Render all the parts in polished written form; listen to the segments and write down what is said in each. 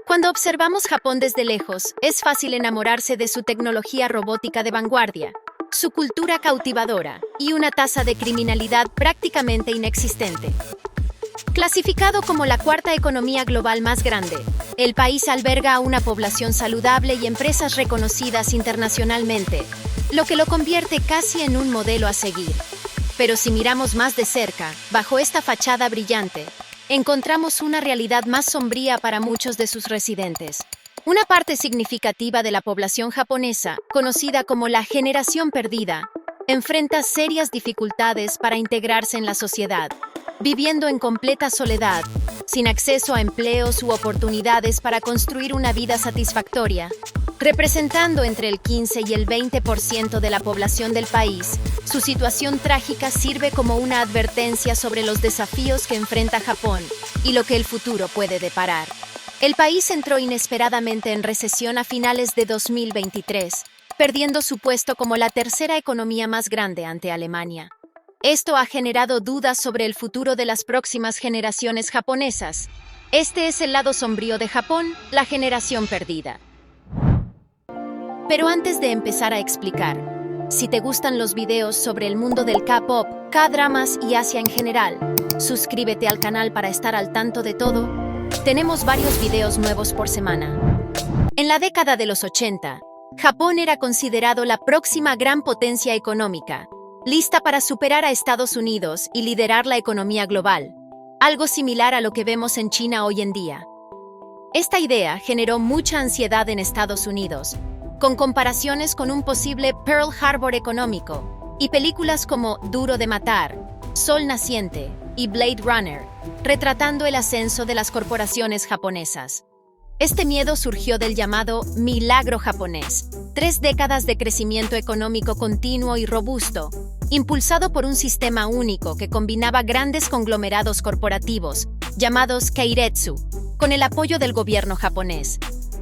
Cuando observamos Japón desde lejos, es fácil enamorarse de su tecnología robótica de vanguardia, su cultura cautivadora y una tasa de criminalidad prácticamente inexistente. Clasificado como la cuarta economía global más grande, el país alberga a una población saludable y empresas reconocidas internacionalmente, lo que lo convierte casi en un modelo a seguir. Pero si miramos más de cerca, bajo esta fachada brillante, encontramos una realidad más sombría para muchos de sus residentes. Una parte significativa de la población japonesa, conocida como la generación perdida, enfrenta serias dificultades para integrarse en la sociedad, viviendo en completa soledad, sin acceso a empleos u oportunidades para construir una vida satisfactoria. Representando entre el 15 y el 20% de la población del país, su situación trágica sirve como una advertencia sobre los desafíos que enfrenta Japón y lo que el futuro puede deparar. El país entró inesperadamente en recesión a finales de 2023, perdiendo su puesto como la tercera economía más grande ante Alemania. Esto ha generado dudas sobre el futuro de las próximas generaciones japonesas. Este es el lado sombrío de Japón, la generación perdida. Pero antes de empezar a explicar, si te gustan los videos sobre el mundo del K-pop, K-dramas y Asia en general, suscríbete al canal para estar al tanto de todo. Tenemos varios videos nuevos por semana. En la década de los 80, Japón era considerado la próxima gran potencia económica, lista para superar a Estados Unidos y liderar la economía global, algo similar a lo que vemos en China hoy en día. Esta idea generó mucha ansiedad en Estados Unidos, con comparaciones con un posible Pearl Harbor económico, y películas como Duro de Matar, Sol Naciente y Blade Runner, retratando el ascenso de las corporaciones japonesas. Este miedo surgió del llamado milagro japonés, 3 décadas de crecimiento económico continuo y robusto, impulsado por un sistema único que combinaba grandes conglomerados corporativos, llamados keiretsu, con el apoyo del gobierno japonés.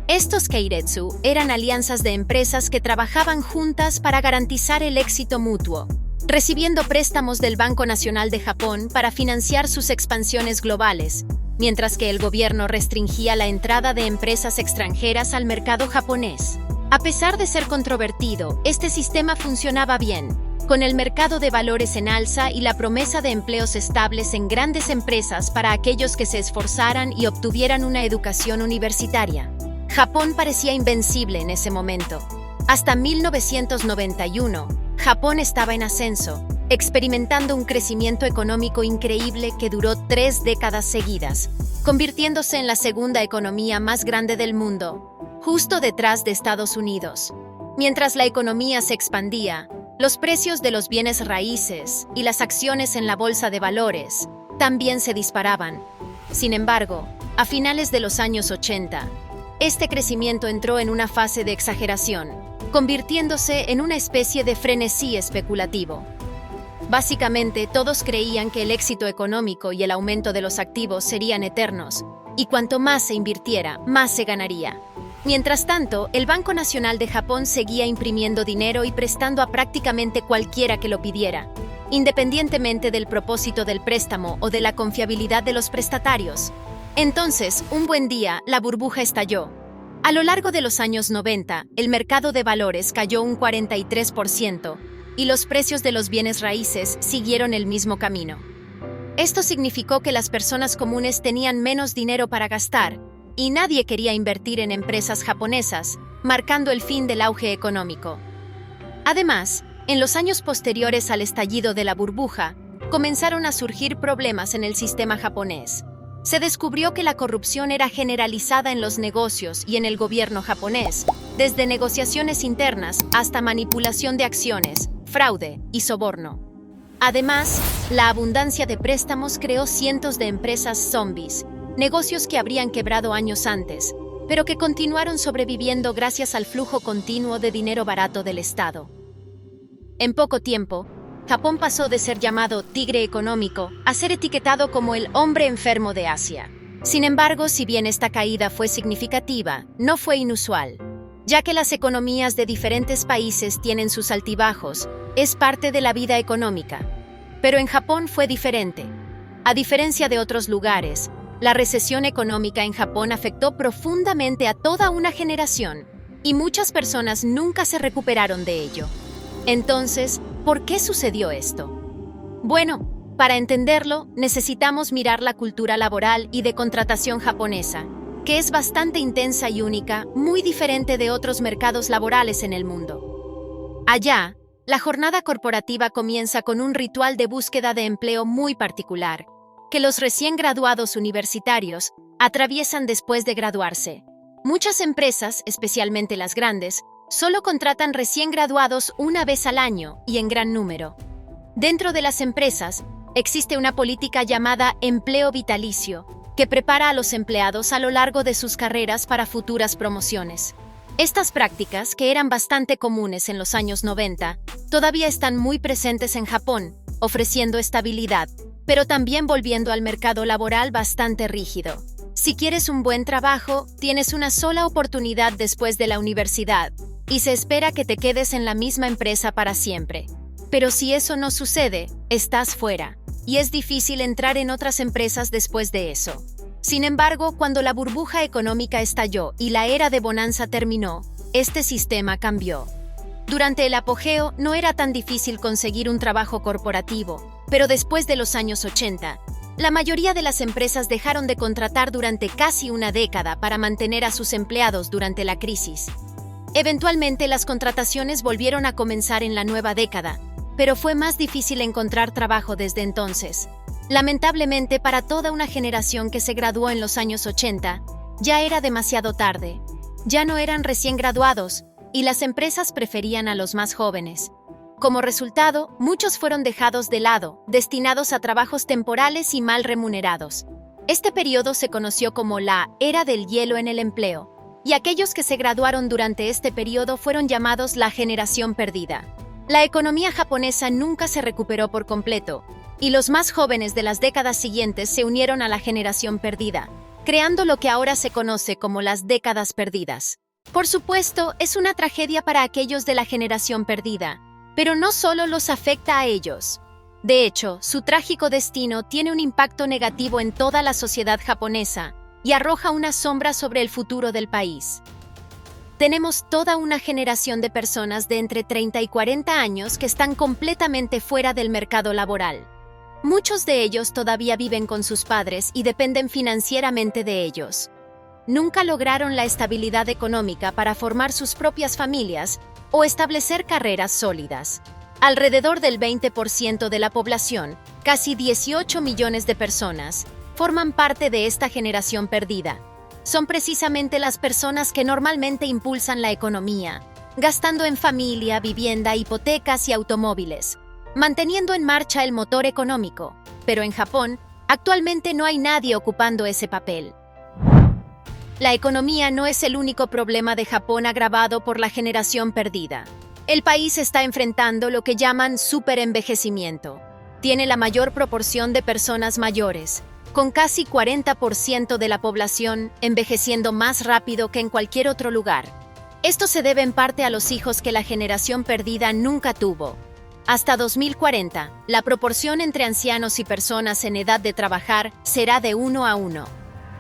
Estos keiretsu eran alianzas de empresas que trabajaban juntas para garantizar el éxito mutuo, recibiendo préstamos del Banco Nacional de Japón para financiar sus expansiones globales, mientras que el gobierno restringía la entrada de empresas extranjeras al mercado japonés. A pesar de ser controvertido, este sistema funcionaba bien, con el mercado de valores en alza y la promesa de empleos estables en grandes empresas para aquellos que se esforzaran y obtuvieran una educación universitaria. Japón parecía invencible en ese momento. Hasta 1991, Japón estaba en ascenso, experimentando un crecimiento económico increíble que duró 3 décadas seguidas, convirtiéndose en la segunda economía más grande del mundo, justo detrás de Estados Unidos. Mientras la economía se expandía, los precios de los bienes raíces y las acciones en la bolsa de valores también se disparaban. Sin embargo, a finales de los años 80, este crecimiento entró en una fase de exageración, convirtiéndose en una especie de frenesí especulativo. Básicamente, todos creían que el éxito económico y el aumento de los activos serían eternos, y cuanto más se invirtiera, más se ganaría. Mientras tanto, el Banco Nacional de Japón seguía imprimiendo dinero y prestando a prácticamente cualquiera que lo pidiera, independientemente del propósito del préstamo o de la confiabilidad de los prestatarios. Entonces, un buen día, la burbuja estalló. A lo largo de los años 90, el mercado de valores cayó un 43% y los precios de los bienes raíces siguieron el mismo camino. Esto significó que las personas comunes tenían menos dinero para gastar y nadie quería invertir en empresas japonesas, marcando el fin del auge económico. Además, en los años posteriores al estallido de la burbuja, comenzaron a surgir problemas en el sistema japonés. Se descubrió que la corrupción era generalizada en los negocios y en el gobierno japonés, desde negociaciones internas hasta manipulación de acciones, fraude y soborno. Además, la abundancia de préstamos creó cientos de empresas zombies, negocios que habrían quebrado años antes, pero que continuaron sobreviviendo gracias al flujo continuo de dinero barato del Estado. En poco tiempo, Japón pasó de ser llamado tigre económico a ser etiquetado como el hombre enfermo de Asia. Sin embargo, si bien esta caída fue significativa, no fue inusual. Ya que las economías de diferentes países tienen sus altibajos, es parte de la vida económica. Pero en Japón fue diferente. A diferencia de otros lugares, La recesión económica en Japón afectó profundamente a toda una generación, y muchas personas nunca se recuperaron de ello. Entonces, ¿por qué sucedió esto? Bueno, para entenderlo, necesitamos mirar la cultura laboral y de contratación japonesa, que es bastante intensa y única, muy diferente de otros mercados laborales en el mundo. Allá, la jornada corporativa comienza con un ritual de búsqueda de empleo muy particular, que los recién graduados universitarios atraviesan después de graduarse. Muchas empresas, especialmente las grandes, solo contratan recién graduados una vez al año y en gran número. Dentro de las empresas, existe una política llamada empleo vitalicio, que prepara a los empleados a lo largo de sus carreras para futuras promociones. Estas prácticas, que eran bastante comunes en los años 90, todavía están muy presentes en Japón, ofreciendo estabilidad, pero también volviendo al mercado laboral bastante rígido. Si quieres un buen trabajo, tienes una sola oportunidad después de la universidad, y se espera que te quedes en la misma empresa para siempre. Pero si eso no sucede, estás fuera, y es difícil entrar en otras empresas después de eso. Sin embargo, cuando la burbuja económica estalló y la era de bonanza terminó, este sistema cambió. Durante el apogeo no era tan difícil conseguir un trabajo corporativo, pero después de los años 80, la mayoría de las empresas dejaron de contratar durante casi una década para mantener a sus empleados durante la crisis. Eventualmente las contrataciones volvieron a comenzar en la nueva década, pero fue más difícil encontrar trabajo desde entonces. Lamentablemente para toda una generación que se graduó en los años 80, ya era demasiado tarde. Ya no eran recién graduados, y las empresas preferían a los más jóvenes. Como resultado, muchos fueron dejados de lado, destinados a trabajos temporales y mal remunerados. Este periodo se conoció como la Era del Hielo en el empleo, y aquellos que se graduaron durante este periodo fueron llamados la generación perdida. La economía japonesa nunca se recuperó por completo, y los más jóvenes de las décadas siguientes se unieron a la generación perdida, creando lo que ahora se conoce como las décadas perdidas. Por supuesto, es una tragedia para aquellos de la generación perdida, pero no solo los afecta a ellos. De hecho, su trágico destino tiene un impacto negativo en toda la sociedad japonesa y arroja una sombra sobre el futuro del país. Tenemos toda una generación de personas de entre 30 y 40 años que están completamente fuera del mercado laboral. Muchos de ellos todavía viven con sus padres y dependen financieramente de ellos. Nunca lograron la estabilidad económica para formar sus propias familias o establecer carreras sólidas. Alrededor del 20% de la población, casi 18 millones de personas, forman parte de esta generación perdida. Son precisamente las personas que normalmente impulsan la economía, gastando en familia, vivienda, hipotecas y automóviles, manteniendo en marcha el motor económico. Pero en Japón, actualmente no hay nadie ocupando ese papel. La economía no es el único problema de Japón agravado por la generación perdida. El país está enfrentando lo que llaman superenvejecimiento. Tiene la mayor proporción de personas mayores, con casi 40% de la población envejeciendo más rápido que en cualquier otro lugar. Esto se debe en parte a los hijos que la generación perdida nunca tuvo. Hasta 2040, la proporción entre ancianos y personas en edad de trabajar será de 1 a 1.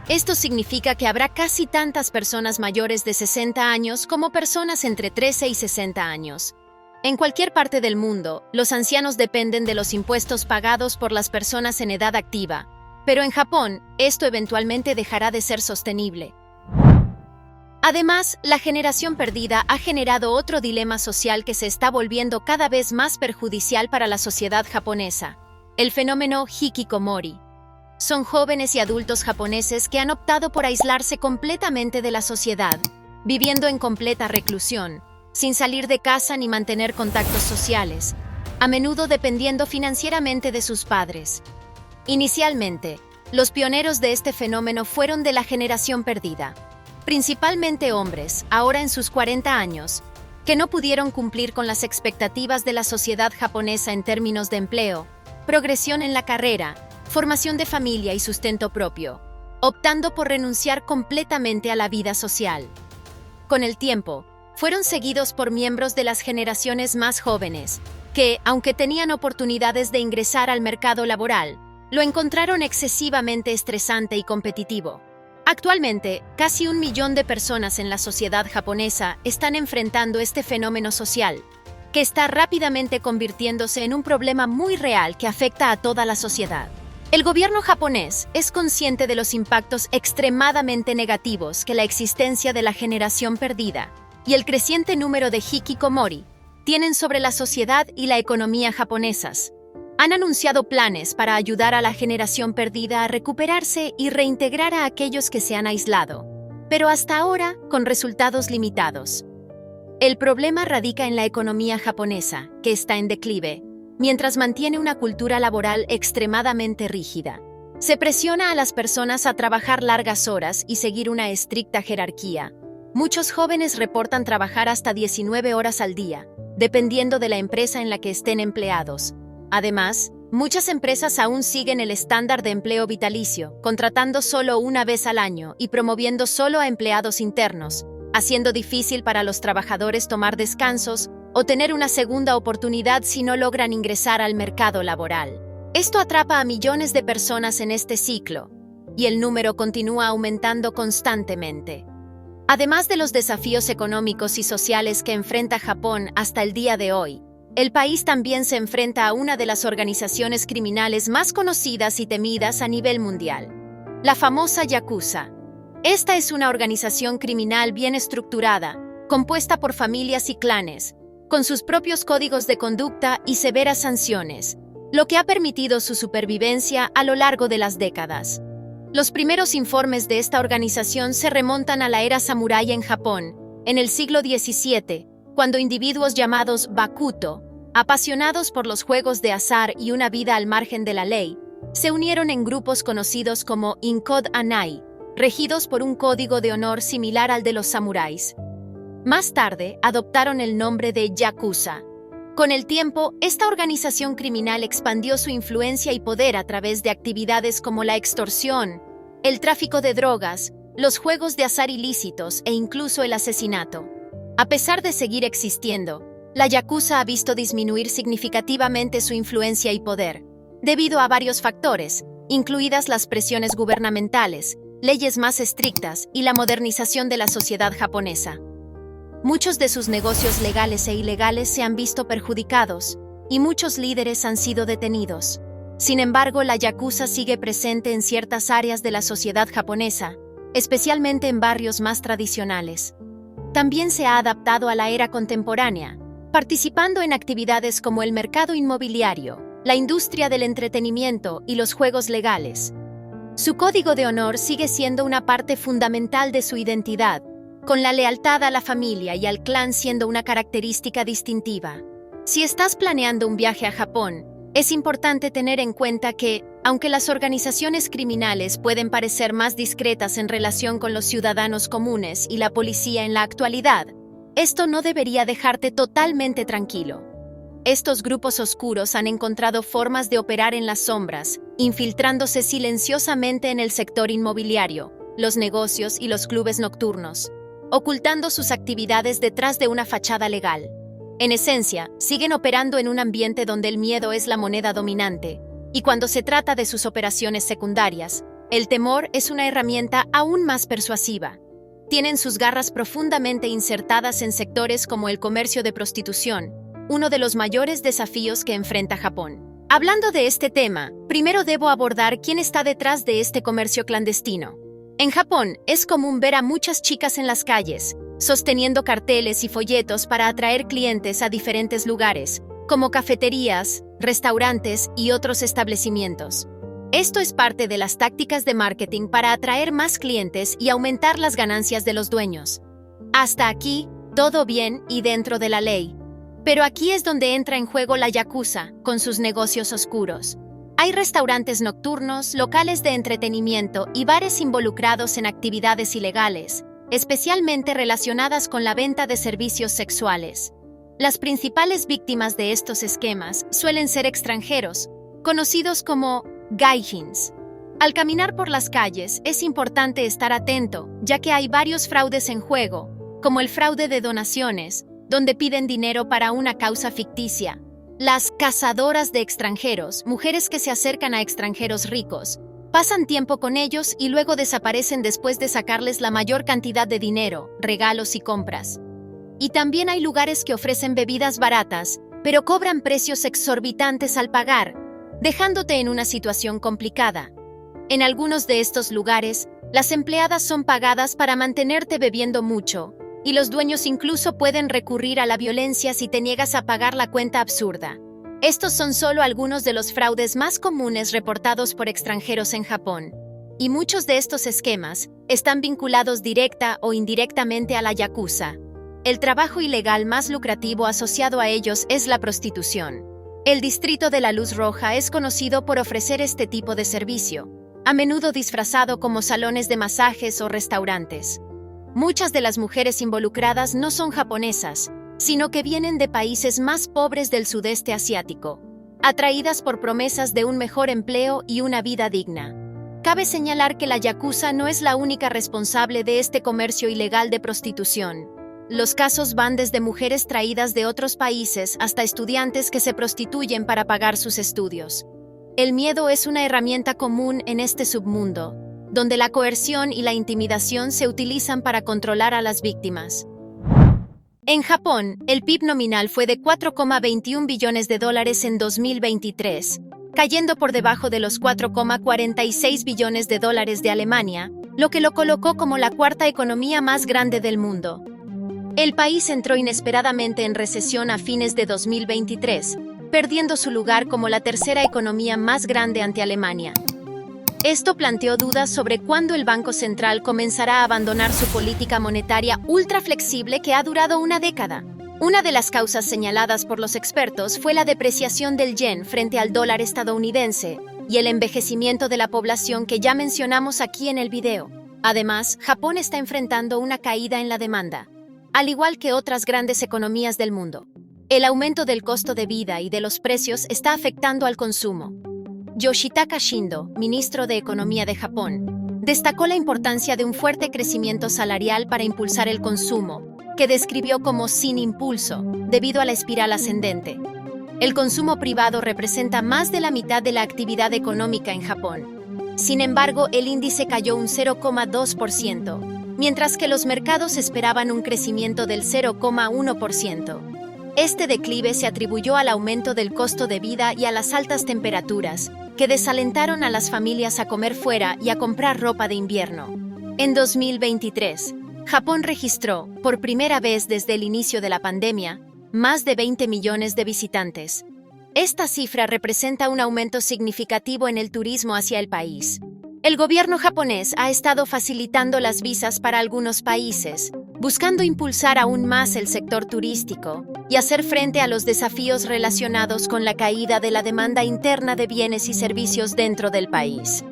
Esto significa que habrá casi tantas personas mayores de 60 años como personas entre 13 y 60 años. En cualquier parte del mundo, los ancianos dependen de los impuestos pagados por las personas en edad activa, pero en Japón, esto eventualmente dejará de ser sostenible. Además, la generación perdida ha generado otro dilema social que se está volviendo cada vez más perjudicial para la sociedad japonesa: el fenómeno hikikomori. Son jóvenes y adultos japoneses que han optado por aislarse completamente de la sociedad, viviendo en completa reclusión, sin salir de casa ni mantener contactos sociales, a menudo dependiendo financieramente de sus padres. Inicialmente, los pioneros de este fenómeno fueron de la generación perdida, principalmente hombres, ahora en sus 40 años, que no pudieron cumplir con las expectativas de la sociedad japonesa en términos de empleo, progresión en la carrera, formación de familia y sustento propio, optando por renunciar completamente a la vida social. Con el tiempo, fueron seguidos por miembros de las generaciones más jóvenes, que, aunque tenían oportunidades de ingresar al mercado laboral, lo encontraron excesivamente estresante y competitivo. Actualmente, casi 1 millón de personas en la sociedad japonesa están enfrentando este fenómeno social, que está rápidamente convirtiéndose en un problema muy real que afecta a toda la sociedad. El gobierno japonés es consciente de los impactos extremadamente negativos que la existencia de la generación perdida y el creciente número de hikikomori tienen sobre la sociedad y la economía japonesas. Han anunciado planes para ayudar a la generación perdida a recuperarse y reintegrar a aquellos que se han aislado, pero hasta ahora con resultados limitados. El problema radica en la economía japonesa, que está en declive, mientras mantiene una cultura laboral extremadamente rígida. Se presiona a las personas a trabajar largas horas y seguir una estricta jerarquía. Muchos jóvenes reportan trabajar hasta 19 horas al día, dependiendo de la empresa en la que estén empleados. Además, muchas empresas aún siguen el estándar de empleo vitalicio, contratando solo una vez al año y promoviendo solo a empleados internos, haciendo difícil para los trabajadores tomar descansos o tener una segunda oportunidad si no logran ingresar al mercado laboral. Esto atrapa a millones de personas en este ciclo, y el número continúa aumentando constantemente. Además de los desafíos económicos y sociales que enfrenta Japón hasta el día de hoy, el país también se enfrenta a una de las organizaciones criminales más conocidas y temidas a nivel mundial, la famosa Yakuza. Esta es una organización criminal bien estructurada, compuesta por familias y clanes, con sus propios códigos de conducta y severas sanciones, lo que ha permitido su supervivencia a lo largo de las décadas. Los primeros informes de esta organización se remontan a la era samurái en Japón, en el siglo XVII, cuando individuos llamados bakuto, apasionados por los juegos de azar y una vida al margen de la ley, se unieron en grupos conocidos como Inkod Anai, regidos por un código de honor similar al de los samuráis. Más tarde, adoptaron el nombre de Yakuza. Con el tiempo, esta organización criminal expandió su influencia y poder a través de actividades como la extorsión, el tráfico de drogas, los juegos de azar ilícitos e incluso el asesinato. A pesar de seguir existiendo, la Yakuza ha visto disminuir significativamente su influencia y poder, debido a varios factores, incluidas las presiones gubernamentales, leyes más estrictas y la modernización de la sociedad japonesa. Muchos de sus negocios legales e ilegales se han visto perjudicados, y muchos líderes han sido detenidos. Sin embargo, la Yakuza sigue presente en ciertas áreas de la sociedad japonesa, especialmente en barrios más tradicionales. También se ha adaptado a la era contemporánea, participando en actividades como el mercado inmobiliario, la industria del entretenimiento y los juegos legales. Su código de honor sigue siendo una parte fundamental de su identidad, con la lealtad a la familia y al clan siendo una característica distintiva. Si estás planeando un viaje a Japón, es importante tener en cuenta que, aunque las organizaciones criminales pueden parecer más discretas en relación con los ciudadanos comunes y la policía en la actualidad, esto no debería dejarte totalmente tranquilo. Estos grupos oscuros han encontrado formas de operar en las sombras, infiltrándose silenciosamente en el sector inmobiliario, los negocios y los clubes nocturnos, ocultando sus actividades detrás de una fachada legal. En esencia, siguen operando en un ambiente donde el miedo es la moneda dominante, y cuando se trata de sus operaciones secundarias, el temor es una herramienta aún más persuasiva. Tienen sus garras profundamente insertadas en sectores como el comercio de prostitución, uno de los mayores desafíos que enfrenta Japón. Hablando de este tema, primero debo abordar quién está detrás de este comercio clandestino. En Japón, es común ver a muchas chicas en las calles, sosteniendo carteles y folletos para atraer clientes a diferentes lugares, como cafeterías, restaurantes y otros establecimientos. Esto es parte de las tácticas de marketing para atraer más clientes y aumentar las ganancias de los dueños. Hasta aquí, todo bien y dentro de la ley. Pero aquí es donde entra en juego la Yakuza, con sus negocios oscuros. Hay restaurantes nocturnos, locales de entretenimiento y bares involucrados en actividades ilegales, especialmente relacionadas con la venta de servicios sexuales. Las principales víctimas de estos esquemas suelen ser extranjeros, conocidos como gaijins. Al caminar por las calles, es importante estar atento, ya que hay varios fraudes en juego, como el fraude de donaciones, donde piden dinero para una causa ficticia. Las cazadoras de extranjeros, mujeres que se acercan a extranjeros ricos, pasan tiempo con ellos y luego desaparecen después de sacarles la mayor cantidad de dinero, regalos y compras. Y también hay lugares que ofrecen bebidas baratas, pero cobran precios exorbitantes al pagar, dejándote en una situación complicada. En algunos de estos lugares, las empleadas son pagadas para mantenerte bebiendo mucho, y los dueños incluso pueden recurrir a la violencia si te niegas a pagar la cuenta absurda. Estos son solo algunos de los fraudes más comunes reportados por extranjeros en Japón, y muchos de estos esquemas están vinculados directa o indirectamente a la yakuza. El trabajo ilegal más lucrativo asociado a ellos es la prostitución. El distrito de la Luz Roja es conocido por ofrecer este tipo de servicio, a menudo disfrazado como salones de masajes o restaurantes. Muchas de las mujeres involucradas no son japonesas, sino que vienen de países más pobres del sudeste asiático, atraídas por promesas de un mejor empleo y una vida digna. Cabe señalar que la yakuza no es la única responsable de este comercio ilegal de prostitución. Los casos van desde mujeres traídas de otros países hasta estudiantes que se prostituyen para pagar sus estudios. El miedo es una herramienta común en este submundo, donde la coerción y la intimidación se utilizan para controlar a las víctimas. En Japón, el PIB nominal fue de 4,21 billones de dólares en 2023, cayendo por debajo de los 4,46 billones de dólares de Alemania, lo que lo colocó como la cuarta economía más grande del mundo. El país entró inesperadamente en recesión a fines de 2023, perdiendo su lugar como la tercera economía más grande ante Alemania. Esto planteó dudas sobre cuándo el Banco Central comenzará a abandonar su política monetaria ultra flexible que ha durado una década. Una de las causas señaladas por los expertos fue la depreciación del yen frente al dólar estadounidense y el envejecimiento de la población que ya mencionamos aquí en el video. Además, Japón está enfrentando una caída en la demanda, al igual que otras grandes economías del mundo. El aumento del costo de vida y de los precios está afectando al consumo. Yoshitaka Shindo, ministro de Economía de Japón, destacó la importancia de un fuerte crecimiento salarial para impulsar el consumo, que describió como sin impulso, debido a la espiral ascendente. El consumo privado representa más de la mitad de la actividad económica en Japón. Sin embargo, el índice cayó un 0,2%, mientras que los mercados esperaban un crecimiento del 0,1%. Este declive se atribuyó al aumento del costo de vida y a las altas temperaturas, que desalentaron a las familias a comer fuera y a comprar ropa de invierno. En 2023, Japón registró, por primera vez desde el inicio de la pandemia, más de 20 millones de visitantes. Esta cifra representa un aumento significativo en el turismo hacia el país. El gobierno japonés ha estado facilitando las visas para algunos países, buscando impulsar aún más el sector turístico y hacer frente a los desafíos relacionados con la caída de la demanda interna de bienes y servicios dentro del país.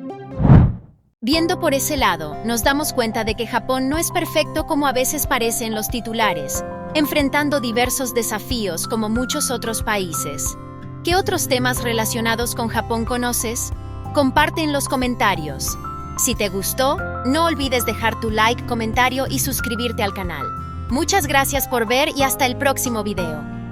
Viendo por ese lado, nos damos cuenta de que Japón no es perfecto como a veces parece en los titulares, enfrentando diversos desafíos como muchos otros países. ¿Qué otros temas relacionados con Japón conoces? Comparte en los comentarios. Si te gustó, no olvides dejar tu like, comentario y suscribirte al canal. Muchas gracias por ver y hasta el próximo video.